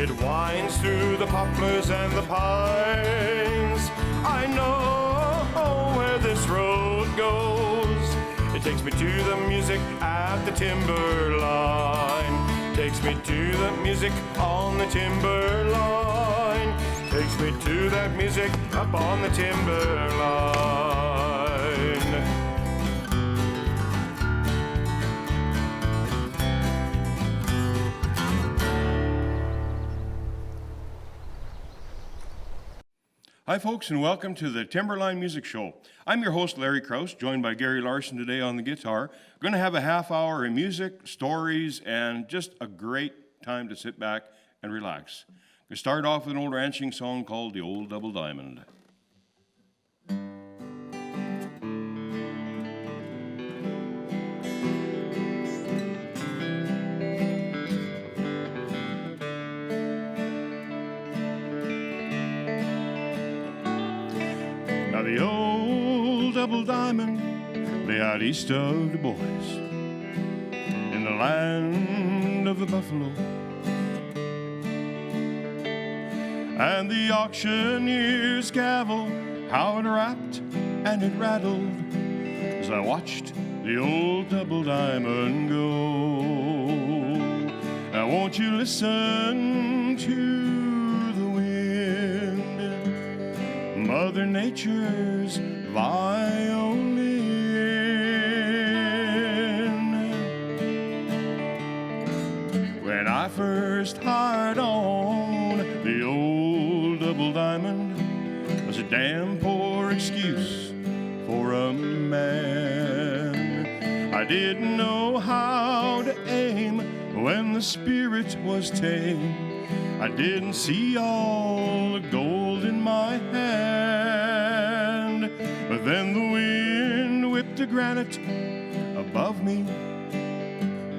It winds through the poplars and the pines. I know where this road goes. It takes me to the music at the Timberline. Takes me to the music on the Timberline. Takes me to that music up on the Timberline. Hi folks, and welcome to the Timberline Music Show. I'm your host, Larry Krause, joined by Gary Larson today on the guitar. Going to have a half hour of music, stories, and just a great time to sit back and relax. We start off with an old ranching song called The Old Double Diamond. The old double diamond lay out east of the boys in the land of the buffalo, and the auctioneer's gavel, how it rapped and it rattled as I watched the old double diamond go. Now won't you listen to Mother Nature's violin? When I first hired on the old double diamond, was a damn poor excuse for a man. I didn't know how to aim when the spirit was tame. I didn't see all the gold in my hand, but then the wind whipped the granite above me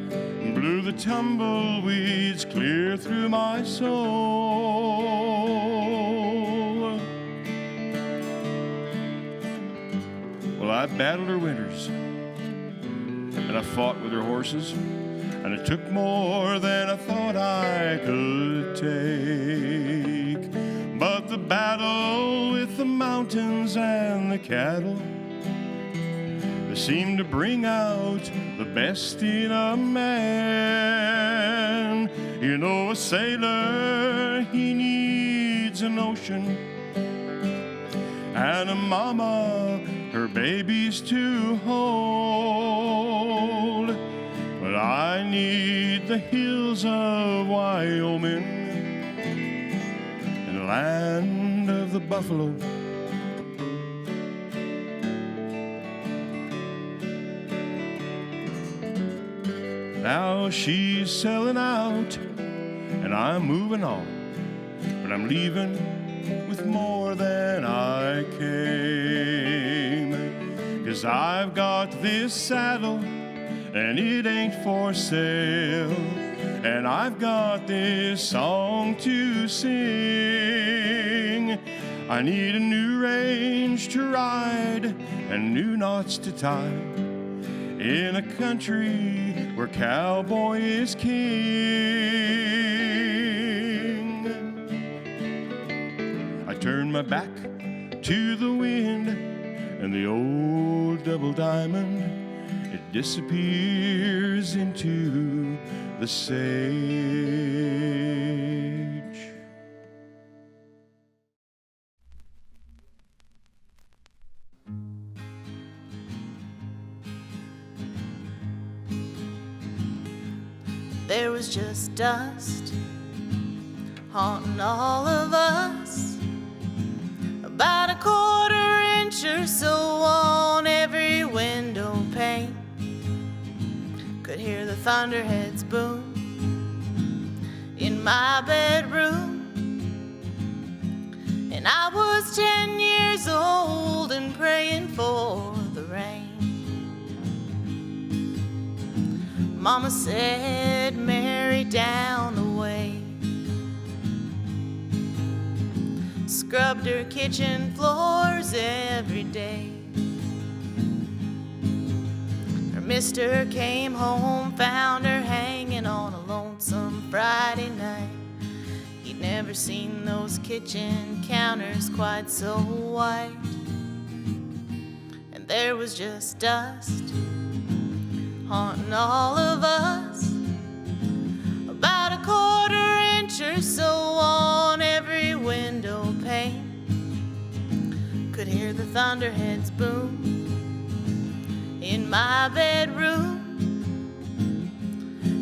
and blew the tumbleweeds clear through my soul. Well, I battled her winters and I fought with her horses, and it took more than I thought I could take. But the battle with the mountains and the cattle, they seemed to bring out the best in a man. You know, a sailor, he needs an ocean, and a mama, her babies to hold. But I need the hills of Wyoming and the land of the buffalo. Now she's selling out and I'm moving on, but I'm leaving with more than I came. 'Cause I've got this saddle and it ain't for sale, and I've got this song to sing. I need a new range to ride and new knots to tie in a country where cowboy is king. I turn my back to the wind and the old double diamond, it disappears into the sage. There was just dust haunting all of us, about a quarter inch or so on every window pane. Could hear the Thunderheads boom in my bedroom, and I was 10 years old and praying for the rain. Mama said, Mary, down the way, scrubbed her kitchen floors every day. Her mister came home, found her hanging on a lonesome Friday night. never seen those kitchen counters quite so white. And there was just dust haunting all of us, about a quarter inch or so on every window pane. Could hear the Thunderheads boom in my bedroom.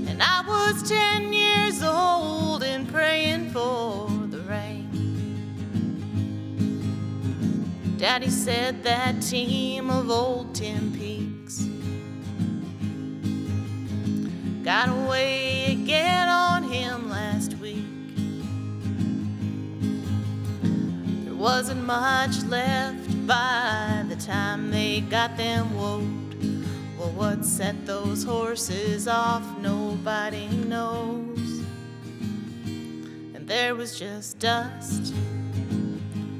And I was 10 years old and praying for the rain. Daddy said that team of old Tim Peaks got away again on him last week. There wasn't much left by the time they got them woed. Well, what set those horses off, nobody knows. And there was just dust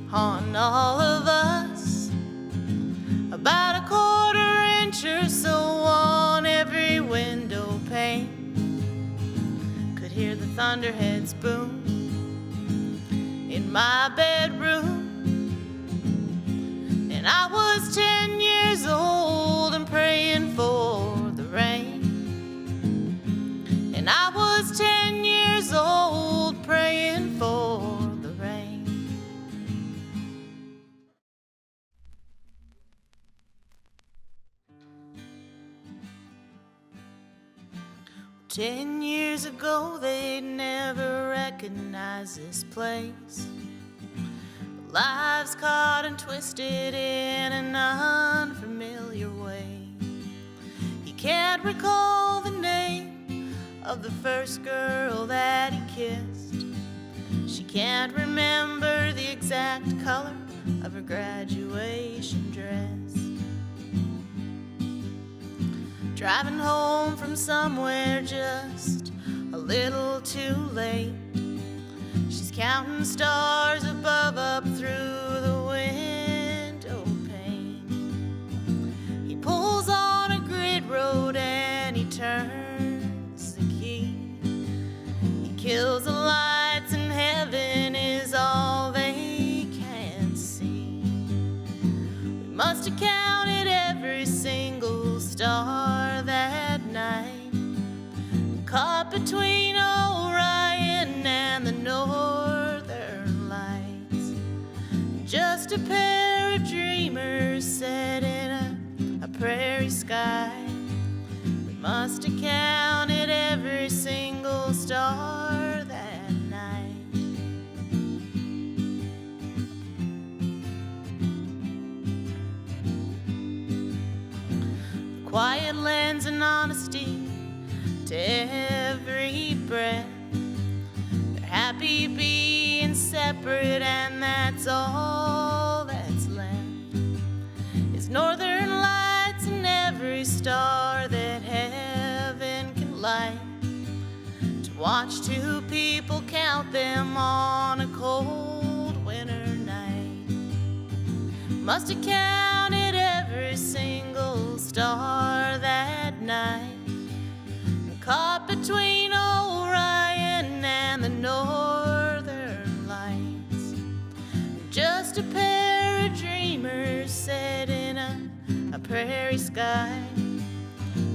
haunting all of us, about a quarter inch or so on every window pane. Could hear the Thunderheads boom in my bedroom. And I was 10 years old and praying for the rain. And I was 10 years old praying for the rain. 10 years ago they'd never recognized this place. Lives caught and twisted in an unfamiliar way. He can't recall the name of the first girl that he kissed. She can't remember the exact color of her graduation dress. Driving home from somewhere just a little too late, she's counting stars above up through the window pane. He pulls on a grid road and he turns the key. He kills the lights and heaven is all they can see. We must have counted every single star that night, caught between Orion and the northern lights. Just a pair of dreamers set in a prairie sky. We must have counted every single star that night. The quiet lends an honesty to every breath. They're happy being separate, and that's all that's left. Is northern lights and every star that heaven can light. To watch two people count them on a cold winter night. Must have counted every single star that night, caught between Orion and the northern lights. Just a pair of dreamers set in a prairie sky.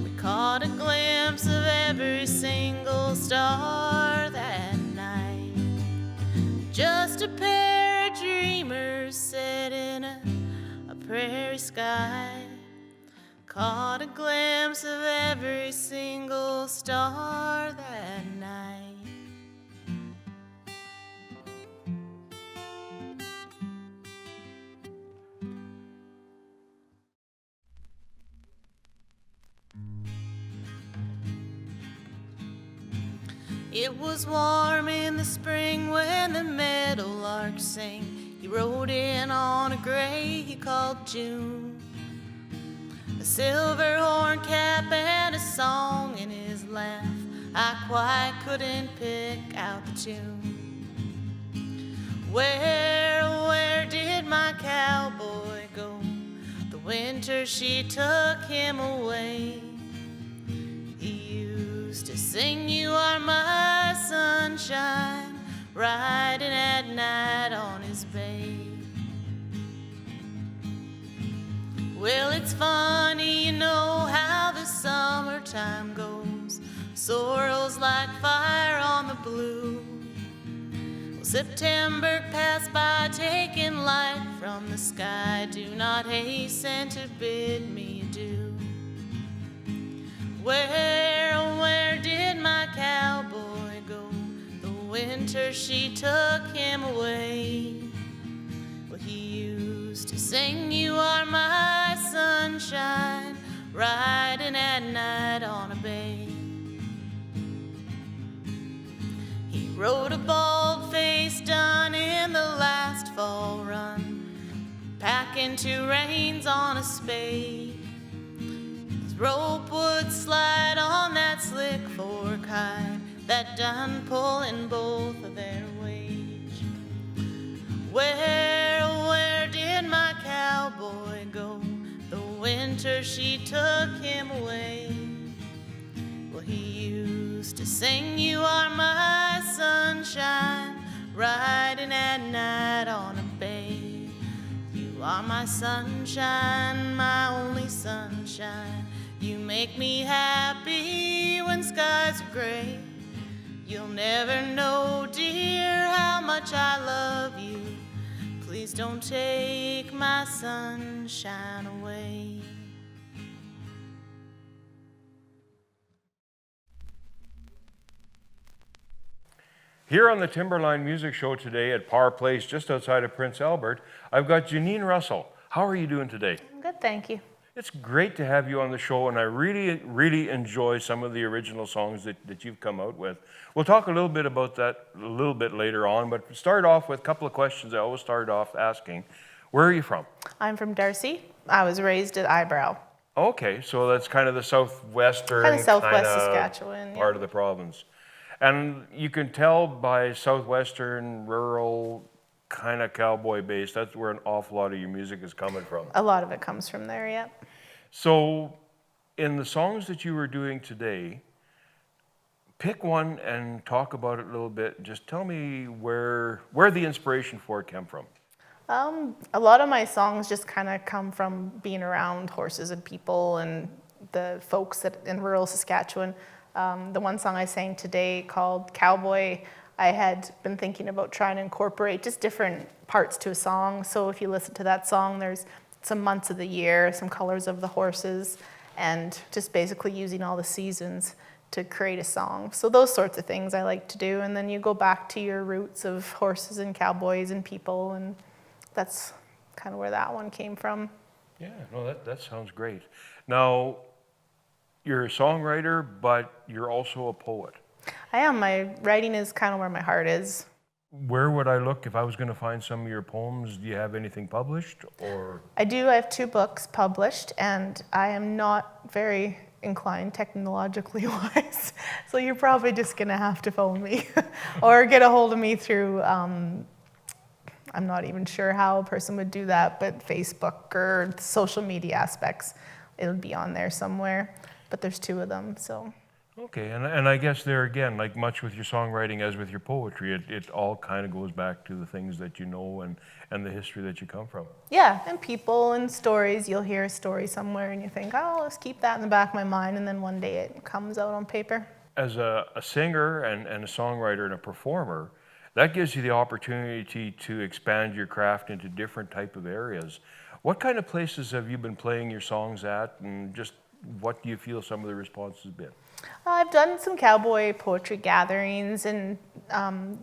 We caught a glimpse of every single star that night. Just a pair of dreamers set in a prairie sky. Caught a glimpse of every single star that night. It was warm in the spring when the meadowlarks sang. He rode in on a gray he called June. A silver horn cap and a song in his laugh. I quite couldn't pick out the tune. Where did my cowboy go? The winter she took him away. He used to sing, "You are my sunshine," riding at night on his bay. Well, it's funny, you know how the summertime goes. Sorrel's like fire on the blue. Well, September passed by, taking light from the sky. Do not hasten to bid me adieu. Where did my cowboy go? The winter she took him away. Well, he used to sing, "You are my sunshine," riding at night on a bay. He rode a bald-faced dun in the last fall run, packing 2 reins on a spade. His rope would slide on that slick fork hide, that dun pulling both of their wage. Where did my cowboy go? The winter she took him away. Well, he used to sing, "You are my sunshine," riding at night on a bay. You are my sunshine, my only sunshine. You make me happy when skies are gray. You'll never know, dear, how much I love you. Please don't take my sunshine away. Here on the Timberline Music Show today at Parr Place, just outside of Prince Albert, I've got Jeanine Russell. How are you doing today? I'm good, thank you. It's great to have you on the show, and I really enjoy some of the original songs that you've come out with. We'll talk a little bit about that a little bit later on, but start off with a couple of questions I always start off asking. Where are you from? I'm from Darcy. I was raised at Eyebrow. Okay, so that's kind of the southwestern Kind of southwest Saskatchewan. part of the province. And you can tell by southwestern, rural, kind of cowboy based, that's where an awful lot of your music is coming from. A lot of it comes from there, yeah. So in the songs that you were doing today, pick one and talk about it a little bit. Just tell me where the inspiration for it came from. A lot of my songs just kind of come from being around horses and people and the folks in rural Saskatchewan. The one song I sang today called Cowboy, I had been thinking about trying to incorporate just different parts to a song. So if you listen to that song, there's some months of the year, some colors of the horses, and just basically using all the seasons to create a song. So those sorts of things I like to do. And then you go back to your roots of horses and cowboys and people, and that's kind of where that one came from. Yeah, no, that sounds great. Now, you're a songwriter, but you're also a poet. I am. My writing is kind of where my heart is. Where would I look if I was going to find some of your poems? Do you have anything published, or? I do. I have 2 books published, and I am not very inclined technologically wise. So you're probably just going to have to phone me or get a hold of me through, I'm not even sure how a person would do that, but Facebook or social media aspects, it'll be on there somewhere. But there's 2 of them, so. Okay, and I guess there again, like much with your songwriting as with your poetry, it all kind of goes back to the things that you know and the history that you come from. Yeah, and people and stories. You'll hear a story somewhere and you think, oh, let's keep that in the back of my mind, and then one day it comes out on paper. As a singer and a songwriter and a performer, that gives you the opportunity to expand your craft into different type of areas. What kind of places have you been playing your songs at, and just what do you feel some of the response has been? I've done some cowboy poetry gatherings and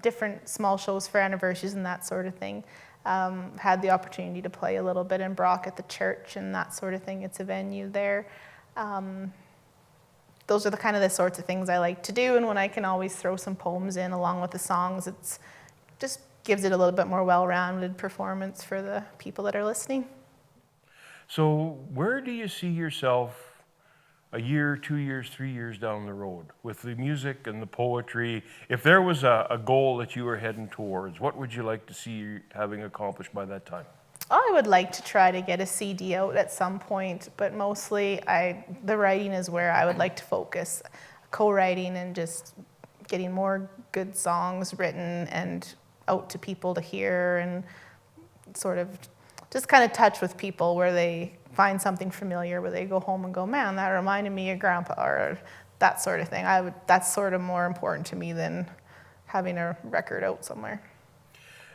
different small shows for anniversaries and that sort of thing. Had the opportunity to play a little bit in Brock at the church and that sort of thing. It's a venue there. Those are the sorts of things I like to do, and when I can always throw some poems in along with the songs, it's just gives it a little bit more well-rounded performance for the people that are listening. So where do you see yourself a year, 2 years, 3 years down the road with the music and the poetry? If there was a goal that you were heading towards, what would you like to see having accomplished by that time? I would like to try to get a CD out at some point, but mostly the writing is where I would like to focus. Co-writing and just getting more good songs written and out to people to hear, and sort of just kind of touch with people where they find something familiar, where they go home and go, man, that reminded me of Grandpa, or that sort of thing. That's sort of more important to me than having a record out somewhere.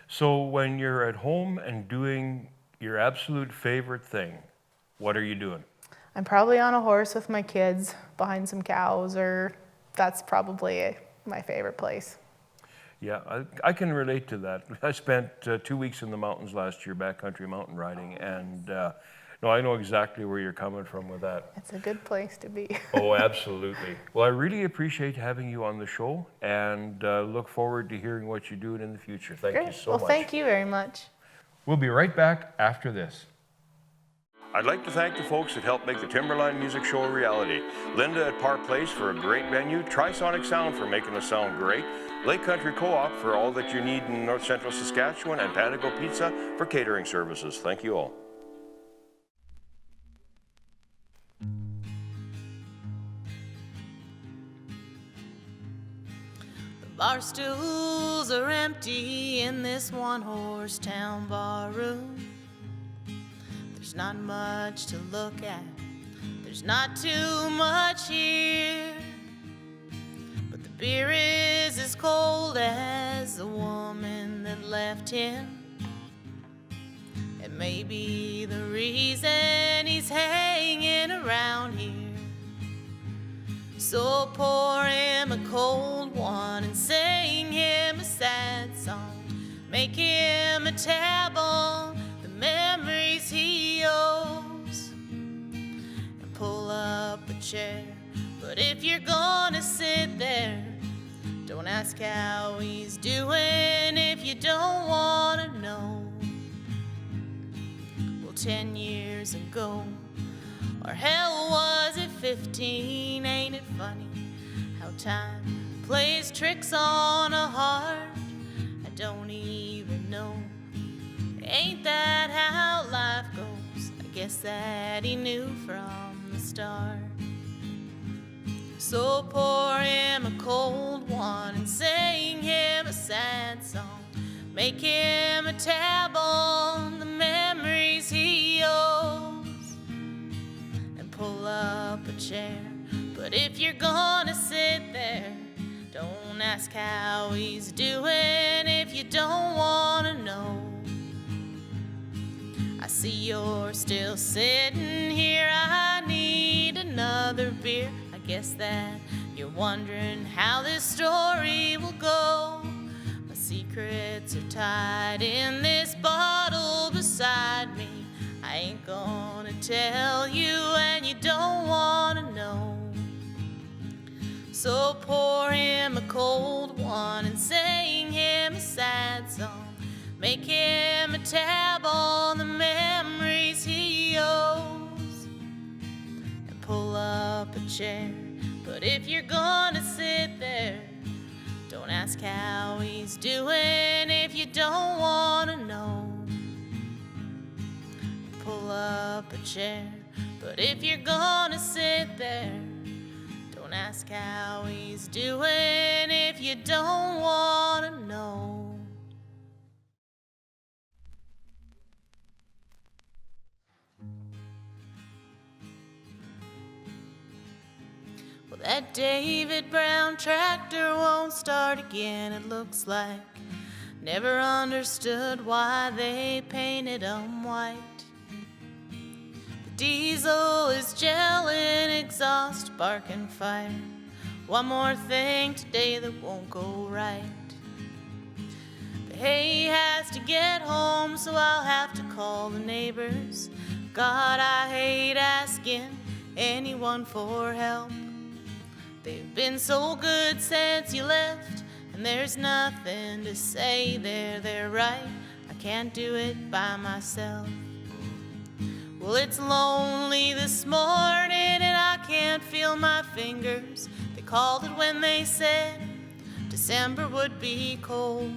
So when you're at home and doing your absolute favorite thing, what are you doing? I'm probably on a horse with my kids behind some cows, or that's probably my favorite place. Yeah, I can relate to that. I spent 2 weeks in the mountains last year, backcountry mountain riding, and no, I know exactly where you're coming from with that. It's a good place to be. Oh, absolutely. Well, I really appreciate having you on the show, and look forward to hearing what you're doing in the future. Thank you so much. Well, thank you very much. We'll be right back after this. I'd like to thank the folks that helped make the Timberline Music Show a reality. Linda at Park Place for a great venue, Trisonic Sound for making the sound great, Lake Country Co-op for all that you need in North Central Saskatchewan, and Panago Pizza for catering services. Thank you all. Bar stools are empty in this one-horse town bar room. There's not much to look at, there's not too much here, but the beer is as cold as the woman that left him. It may be the reason he's hanging around here. So pour him a cold one and sing him a sad song. Make him a tab on the memories he owes, and pull up a chair. But if you're gonna sit there, don't ask how he's doing if you don't wanna know. Well, 10 years ago, or hell, was it 15? Ain't it funny how time plays tricks on a heart? I don't even know. Ain't that how life goes? I guess that he knew from the start. So pour him a cold one and sing him a sad song. Make him a tab on the memories he owes, and pull up a chair. But if you're gonna sit there, don't ask how he's doing if you don't wanna know. I see you're still sitting here, I need another beer. I guess that you're wondering how this story will go. My secrets are tied in this bottle beside me. I ain't gonna tell you, and you don't wanna know. So pour him a cold one and sing him a sad song. Make him a tab on the memories he owes, and pull up a chair. But if you're gonna sit there, don't ask how he's doing if you don't wanna know. Pull up a chair. But if you're gonna sit there, don't ask how he's doing if you don't wanna know. Well, that David Brown tractor won't start again, it looks like. Never understood why they painted 'em white. The diesel is gelling, exhaust barking fire. One more thing today that won't go right. The hay has to get home, so I'll have to call the neighbors. God, I hate asking anyone for help. They've been so good since you left, and there's nothing to say there. They're right, I can't do it by myself. Well, it's lonely this morning, and I can't feel my fingers. They called it when they said December would be cold.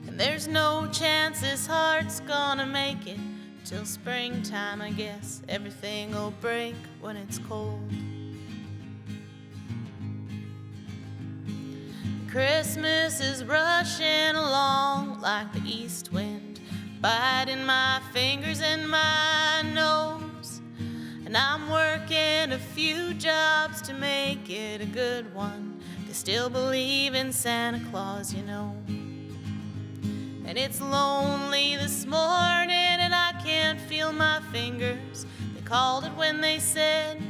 And there's no chance this heart's gonna make it till springtime, I guess. Everything will break when it's cold. Christmas is rushing along like the east wind, biting my fingers and my nose. And I'm working a few jobs to make it a good one. They still believe in Santa Claus, you know. And it's lonely this morning and I can't feel my fingers. They called it when they said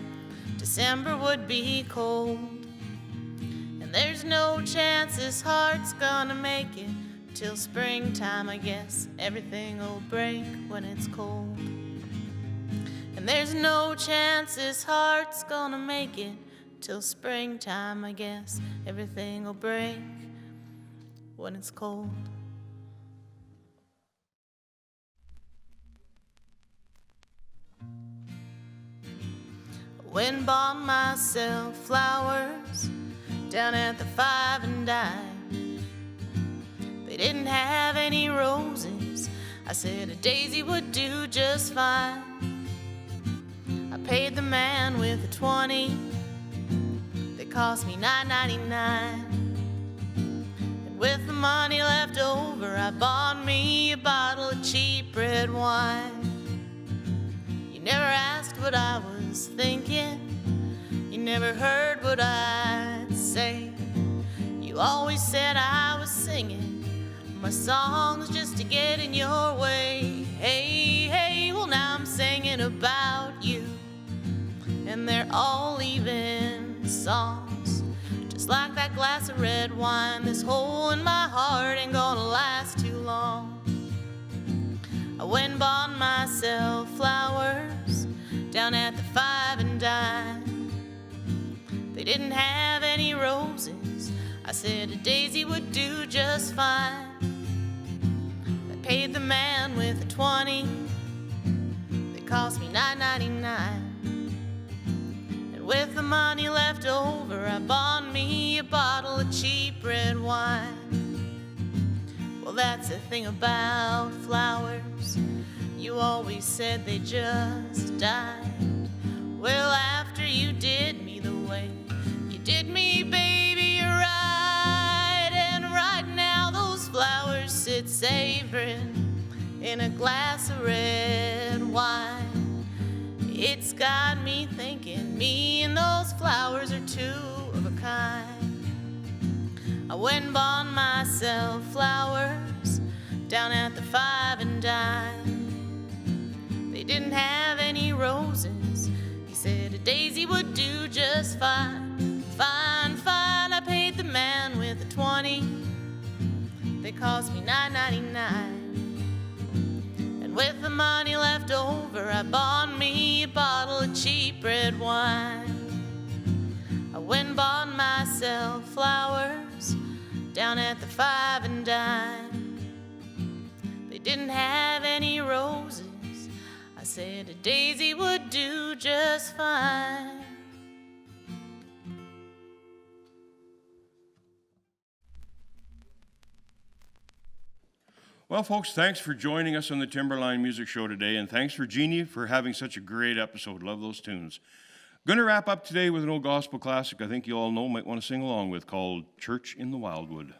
December would be cold. And there's no chance this heart's gonna make it till springtime. I guess everything'll break when it's cold. And there's no chance this heart's gonna make it till springtime. I guess everything'll break when it's cold. Went and bought myself flowers down at the 5 and Dime. They didn't have any roses. I said a daisy would do just fine. I paid the man with a 20. They cost me $9.99. And with the money left over, I bought me a bottle of cheap red wine. You never asked what I was thinking. You never heard what I'd say. You always said I was singing my songs just to get in your way. Hey, hey, well now I'm singing about you. And they're all leaving songs. Just like that glass of red wine, this hole in my heart ain't gonna last too long. I went and bought myself flowers down at the 5 and Dime. They didn't have any roses. I said a daisy would do just fine. I paid the man with a 20. They cost me $9.99. And with the money left over, I bought me a bottle of cheap red wine. Well, that's the thing about flowers. You always said they just died. Well, after you did me the way you did me, baby, you're right. And right now those flowers sit savoring in a glass of red wine. It's got me thinking me and those flowers are two of a kind. I went and bought myself flowers down at the 5 and Dime. They didn't have any roses. He said a daisy would do just fine. Fine, fine. I paid the man with a 20. They cost me $9.99. And with the money left over, I bought me a bottle of cheap red wine. I went and bought myself flowers down at the 5 and Dime. They didn't have any roses. I said a daisy would do just fine. Well, folks, thanks for joining us on the Timberline Music Show today, and thanks for Jeannie for having such a great episode. Love those tunes. Going to wrap up today with an old gospel classic I think you all know, might want to sing along with, called Church in the Wildwood.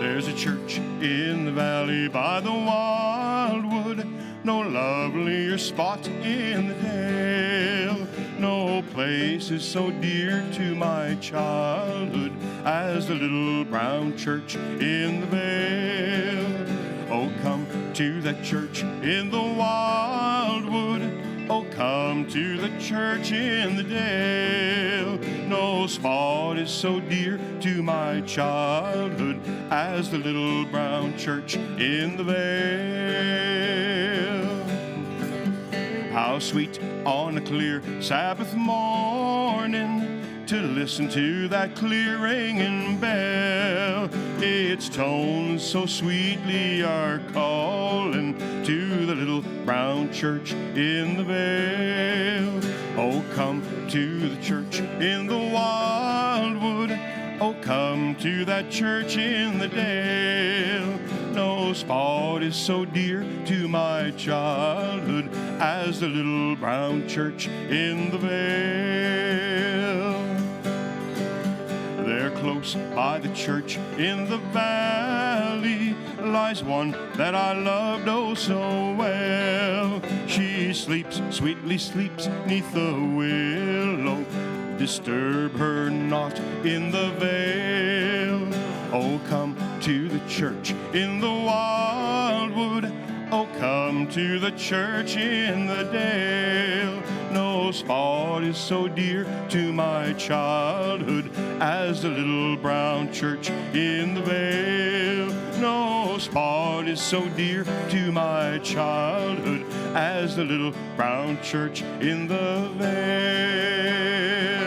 There's a church in the valley by the Wildwood, no lovelier spot in the dale. No place is so dear to my childhood as the little brown church in the vale. Oh, come to that church in the Wildwood. Oh, come to the church in the dale. No spot is so dear to my childhood as the little brown church in the vale. How sweet on a clear Sabbath morning to listen to that clear ringing bell. Its tones so sweetly are calling to the little brown church in the vale. Oh, come to the church in the Wildwood. Oh, come to that church in the dale. No spot is so dear to my childhood as the little brown church in the vale. There close by the church in the valley lies one that I loved oh so well. She sleeps, sweetly sleeps, 'neath the willow. Disturb her not in the vale. Oh, come to the church in the wildwood. Oh, come to the church in the dale. No spot is so dear to my childhood as the little brown church in the vale. No spot is so dear to my childhood as the little brown church in the vale.